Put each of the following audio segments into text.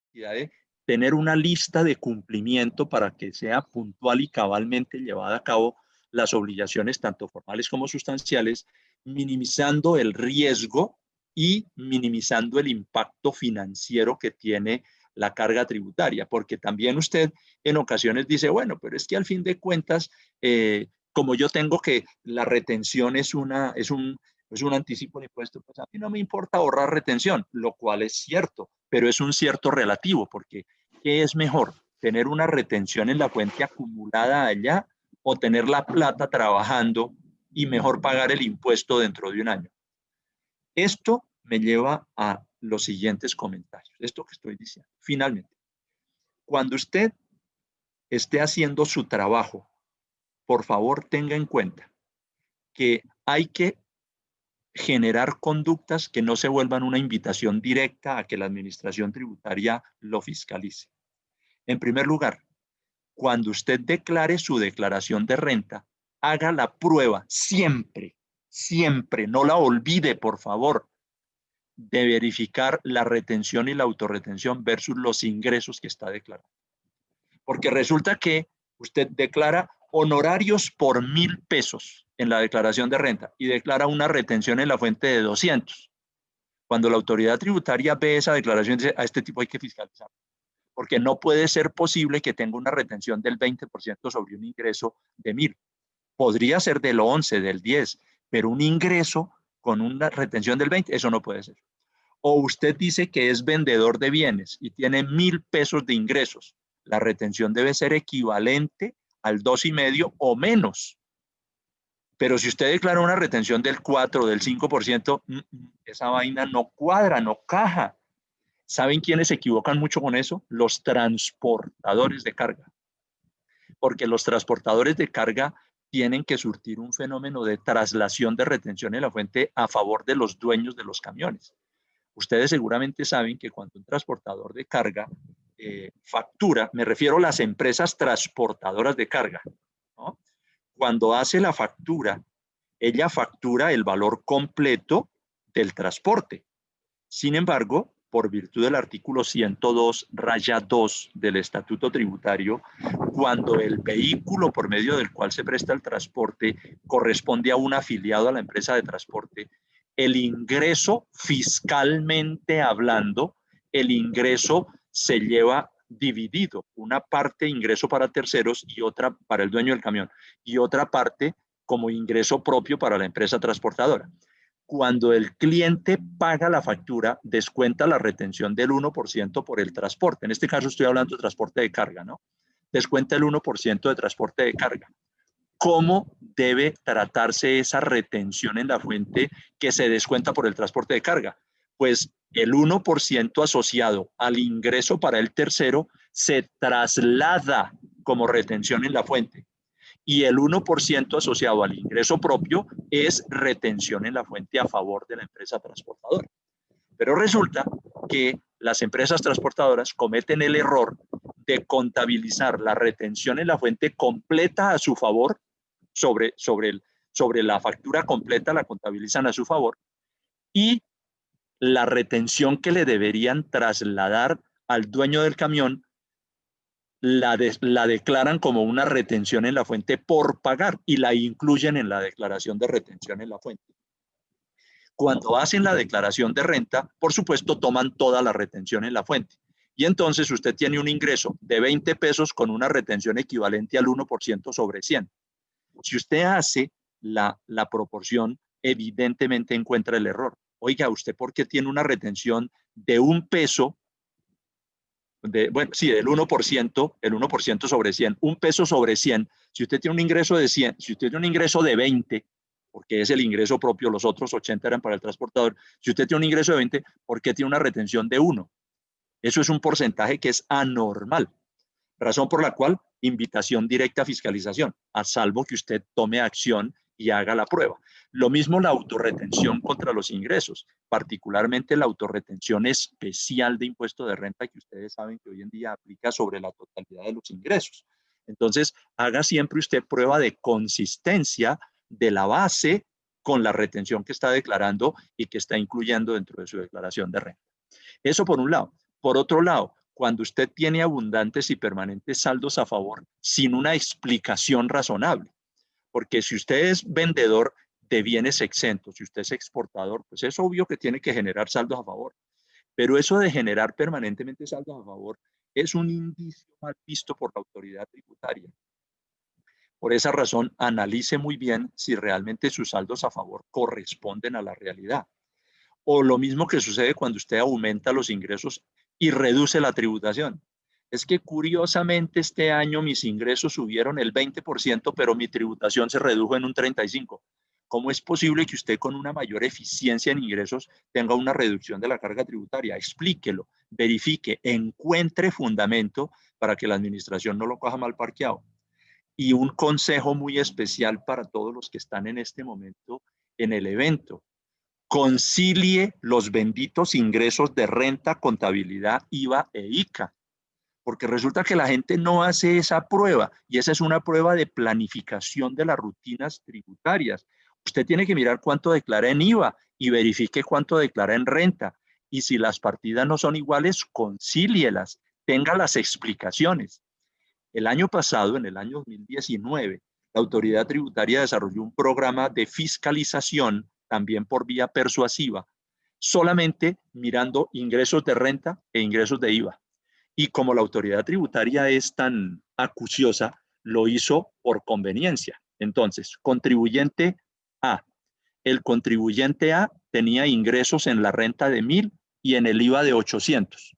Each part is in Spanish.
necesidad de tener una lista de cumplimiento para que sea puntual y cabalmente llevada a cabo las obligaciones, tanto formales como sustanciales, minimizando el riesgo y minimizando el impacto financiero que tiene la carga tributaria, porque también usted en ocasiones dice, bueno, pero es que al fin de cuentas, como yo tengo que la retención es un anticipo de impuesto, pues a mí no me importa ahorrar retención, lo cual es cierto, pero es un cierto relativo, porque ¿qué es mejor? ¿Tener una retención en la fuente acumulada allá o tener la plata trabajando y mejor pagar el impuesto dentro de un año? Esto me lleva a los siguientes comentarios, esto que estoy diciendo. Finalmente, cuando usted esté haciendo su trabajo, por favor tenga en cuenta que hay que generar conductas que no se vuelvan una invitación directa a que la administración tributaria lo fiscalice. En primer lugar, cuando usted declare su declaración de renta, haga la prueba siempre, siempre, no la olvide, por favor, de verificar la retención y la autorretención versus los ingresos que está declarando. Porque resulta que usted declara honorarios por 1.000 pesos en la declaración de renta y declara una retención en la fuente de 200. Cuando la autoridad tributaria ve esa declaración, dice, a este tipo hay que fiscalizar. Porque no puede ser posible que tenga una retención del 20% sobre un ingreso de 1.000. Podría ser del 11, del 10, pero un ingreso con una retención del 20, eso no puede ser. O usted dice que es vendedor de bienes y tiene 1.000 pesos de ingresos. La retención debe ser equivalente al 2,5 o menos. Pero si usted declara una retención del 4 o del 5%, esa vaina no cuadra, no caja. ¿Saben quiénes se equivocan mucho con eso? Los transportadores de carga. Porque los transportadores de carga tienen que surtir un fenómeno de traslación de retención en la fuente a favor de los dueños de los camiones. Ustedes seguramente saben que cuando un transportador de carga factura, me refiero a las empresas transportadoras de carga, ¿no? Cuando hace la factura, ella factura el valor completo del transporte. Sin embargo, por virtud del artículo 102-2 del Estatuto Tributario, cuando el vehículo por medio del cual se presta el transporte corresponde a un afiliado a la empresa de transporte, el ingreso fiscalmente hablando, el ingreso se lleva dividido, una parte ingreso para terceros y otra para el dueño del camión y otra parte como ingreso propio para la empresa transportadora. Cuando el cliente paga la factura, descuenta la retención del 1% por el transporte. En este caso estoy hablando de transporte de carga, ¿no? Descuenta el 1% de transporte de carga. ¿Cómo debe tratarse esa retención en la fuente que se descuenta por el transporte de carga? Pues el 1% asociado al ingreso para el tercero se traslada como retención en la fuente. Y el 1% asociado al ingreso propio es retención en la fuente a favor de la empresa transportadora. Pero resulta que las empresas transportadoras cometen el error de contabilizar la retención en la fuente completa a su favor, sobre la factura completa la contabilizan a su favor, y la retención que le deberían trasladar al dueño del camión la declaran como una retención en la fuente por pagar y la incluyen en la declaración de retención en la fuente. Cuando hacen la declaración de renta, por supuesto, toman toda la retención en la fuente. Y entonces usted tiene un ingreso de 20 pesos con una retención equivalente al 1% sobre 100. Si usted hace la proporción, evidentemente encuentra el error. Oiga, ¿usted por qué tiene una retención de 1 peso? Bueno, sí, del 1%, el 1% sobre 100, 1 peso sobre 100. Si usted tiene un ingreso de 100, si usted tiene un ingreso de 20, porque es el ingreso propio, los otros 80 eran para el transportador. Si usted tiene un ingreso de 20, ¿por qué tiene una retención de 1? Eso es un porcentaje que es anormal. Razón por la cual, invitación directa a fiscalización, a salvo que usted tome acción y haga la prueba. Lo mismo la autorretención contra los ingresos, particularmente la autorretención especial de impuesto de renta que ustedes saben que hoy en día aplica sobre la totalidad de los ingresos. Entonces, haga siempre usted prueba de consistencia de la base con la retención que está declarando y que está incluyendo dentro de su declaración de renta. Eso por un lado. Por otro lado, cuando usted tiene abundantes y permanentes saldos a favor sin una explicación razonable. Porque si usted es vendedor de bienes exentos, si usted es exportador, pues es obvio que tiene que generar saldos a favor. Pero eso de generar permanentemente saldos a favor es un indicio mal visto por la autoridad tributaria. Por esa razón, analice muy bien si realmente sus saldos a favor corresponden a la realidad. O lo mismo que sucede cuando usted aumenta los ingresos y reduce la tributación. Es que curiosamente este año mis ingresos subieron el 20%, pero mi tributación se redujo en un 35%. ¿Cómo es posible que usted con una mayor eficiencia en ingresos tenga una reducción de la carga tributaria? Explíquelo, verifique, encuentre fundamento para que la administración no lo coja mal parqueado. Y un consejo muy especial para todos los que están en este momento en el evento. Concilie los benditos ingresos de renta, contabilidad, IVA e ICA. Porque resulta que la gente no hace esa prueba y esa es una prueba de planificación de las rutinas tributarias. Usted tiene que mirar cuánto declara en IVA y verifique cuánto declara en renta. Y si las partidas no son iguales, concílielas, tenga las explicaciones. El año pasado, en el año 2019, la autoridad tributaria desarrolló un programa de fiscalización, también por vía persuasiva, solamente mirando ingresos de renta e ingresos de IVA. Y como la autoridad tributaria es tan acuciosa, lo hizo por conveniencia. Entonces, contribuyente A. El contribuyente A tenía ingresos en la renta de 1.000 y en el IVA de 800.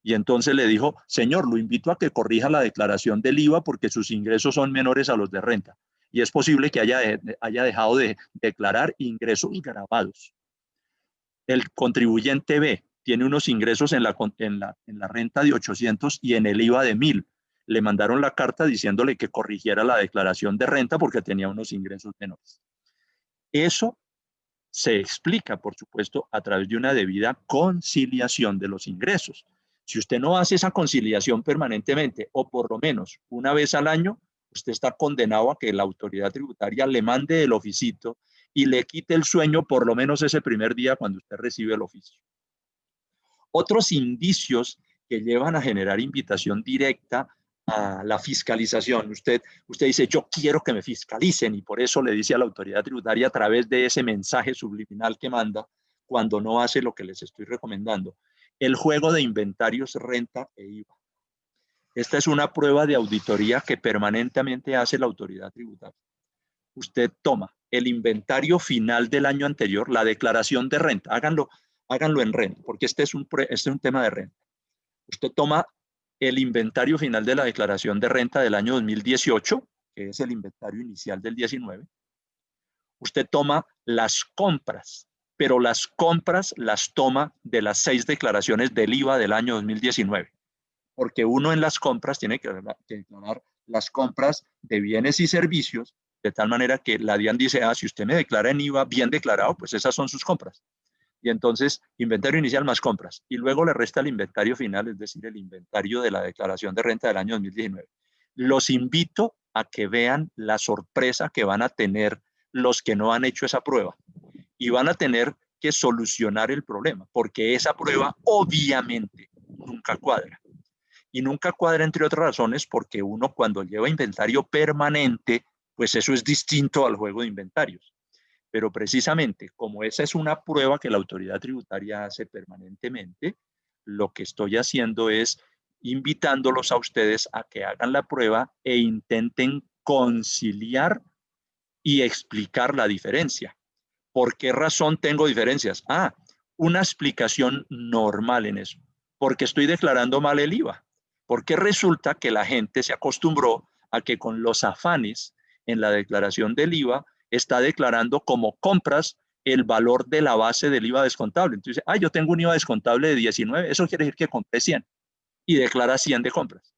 Y entonces le dijo, señor, lo invito a que corrija la declaración del IVA porque sus ingresos son menores a los de renta. Y es posible que haya dejado de declarar ingresos gravados. El contribuyente B tiene unos ingresos en la renta de 800 y en el IVA de 1.000. Le mandaron la carta diciéndole que corrigiera la declaración de renta porque tenía unos ingresos menores. Eso se explica, por supuesto, a través de una debida conciliación de los ingresos. Si usted no hace esa conciliación permanentemente, o por lo menos una vez al año, usted está condenado a que la autoridad tributaria le mande el oficito y le quite el sueño por lo menos ese primer día cuando usted recibe el oficio. Otros indicios que llevan a generar invitación directa a la fiscalización. Usted dice, yo quiero que me fiscalicen y por eso le dice a la autoridad tributaria a través de ese mensaje subliminal que manda cuando no hace lo que les estoy recomendando. El juego de inventarios, renta e IVA. Esta es una prueba de auditoría que permanentemente hace la autoridad tributaria. Usted toma el inventario final del año anterior, la declaración de renta, háganlo en renta, porque este es un tema de renta. Usted toma el inventario final de la declaración de renta del año 2018, que es el inventario inicial del 19. Usted toma las compras, pero las compras las toma de las 6 declaraciones del IVA del año 2019, porque uno en las compras tiene que declarar las compras de bienes y servicios, de tal manera que la DIAN dice, si usted me declara en IVA bien declarado, pues esas son sus compras. Y entonces, inventario inicial más compras. Y luego le resta el inventario final, es decir, el inventario de la declaración de renta del año 2019. Los invito a que vean la sorpresa que van a tener los que no han hecho esa prueba. Y van a tener que solucionar el problema, porque esa prueba obviamente nunca cuadra. Y nunca cuadra, entre otras razones, porque uno cuando lleva inventario permanente, pues eso es distinto al juego de inventarios. Pero precisamente como esa es una prueba que la autoridad tributaria hace permanentemente, lo que estoy haciendo es invitándolos a ustedes a que hagan la prueba e intenten conciliar y explicar la diferencia. ¿Por qué razón tengo diferencias? Una explicación normal en eso. Porque estoy declarando mal el IVA. Porque resulta que la gente se acostumbró a que con los afanes en la declaración del IVA está declarando como compras el valor de la base del IVA descontable. Entonces, yo tengo un IVA descontable de 19, eso quiere decir que compré 100 y declara 100 de compras.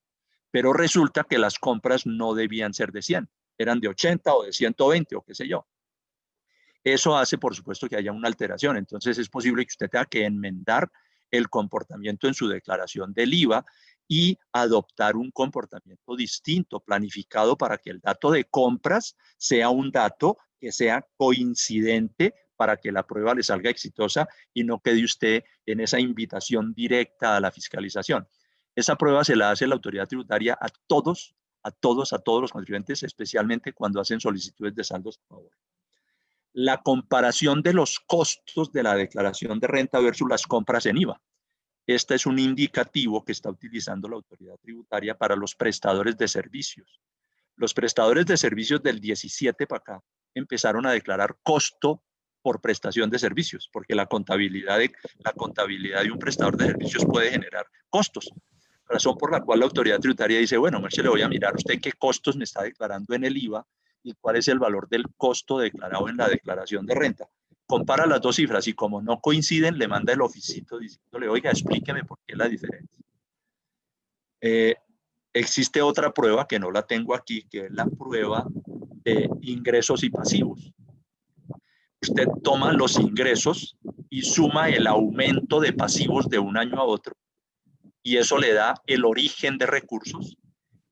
Pero resulta que las compras no debían ser de 100, eran de 80 o de 120 o qué sé yo. Eso hace, por supuesto, que haya una alteración. Entonces, es posible que usted tenga que enmendar el comportamiento en su declaración del IVA y adoptar un comportamiento distinto, planificado para que el dato de compras sea un dato que sea coincidente para que la prueba le salga exitosa y no quede usted en esa invitación directa a la fiscalización. Esa prueba se la hace la autoridad tributaria a todos los contribuyentes, especialmente cuando hacen solicitudes de saldos a favor. La comparación de los costos de la declaración de renta versus las compras en IVA. Este es un indicativo que está utilizando la autoridad tributaria para los prestadores de servicios. Los prestadores de servicios del 17 para acá empezaron a declarar costo por prestación de servicios, porque la contabilidad de un prestador de servicios puede generar costos. Razón por la cual la autoridad tributaria dice, bueno, Merche, le voy a mirar usted qué costos me está declarando en el IVA y cuál es el valor del costo declarado en la declaración de renta. Compara las dos cifras y como no coinciden, le manda el oficito diciéndole, oiga, explíqueme por qué la diferencia. Existe otra prueba que no la tengo aquí, que es la prueba de ingresos y pasivos. Usted toma los ingresos y suma el aumento de pasivos de un año a otro y eso le da el origen de recursos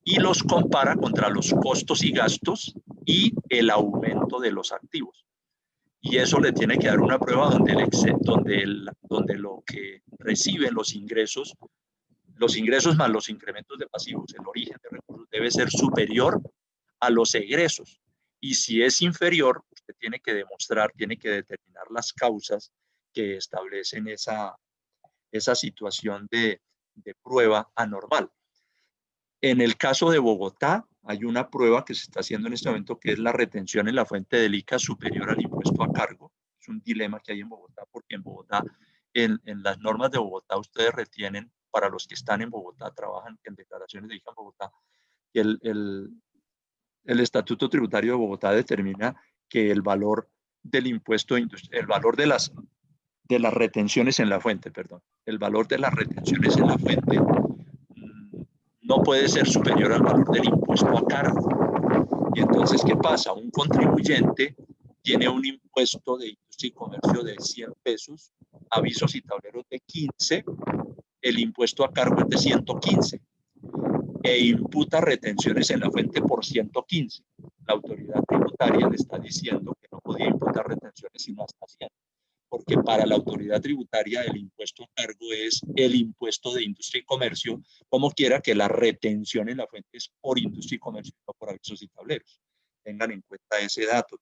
y los compara contra los costos y gastos y el aumento de los activos. Y eso le tiene que dar una prueba donde lo que reciben los ingresos más los incrementos de pasivos, el origen de recursos debe ser superior a los egresos. Y si es inferior, usted tiene que demostrar, tiene que determinar las causas que establecen esa situación de prueba anormal. En el caso de Bogotá, hay una prueba que se está haciendo en este momento que es la retención en la fuente del ICA superior al impuesto a cargo. Es un dilema que hay en Bogotá, porque en Bogotá, en las normas de Bogotá, ustedes retienen, para los que están en Bogotá, trabajan en declaraciones de ICA en Bogotá, que el Estatuto Tributario de Bogotá determina que el valor del impuesto, el valor de las retenciones en la fuente, perdón, el valor de las retenciones en la fuente no puede ser superior al valor del impuesto a cargo. Y entonces, ¿qué pasa? Un contribuyente tiene un impuesto de industria y comercio de 100 pesos, avisos y tableros de 15, el impuesto a cargo es de 115 e imputa retenciones en la fuente por 115. La autoridad tributaria le está diciendo que no podía imputar retenciones sino hasta 100. Porque para la autoridad tributaria el impuesto a cargo es el impuesto de industria y comercio, como quiera que la retención en la fuente es por industria y comercio, no por avisos y tableros. Tengan en cuenta ese dato.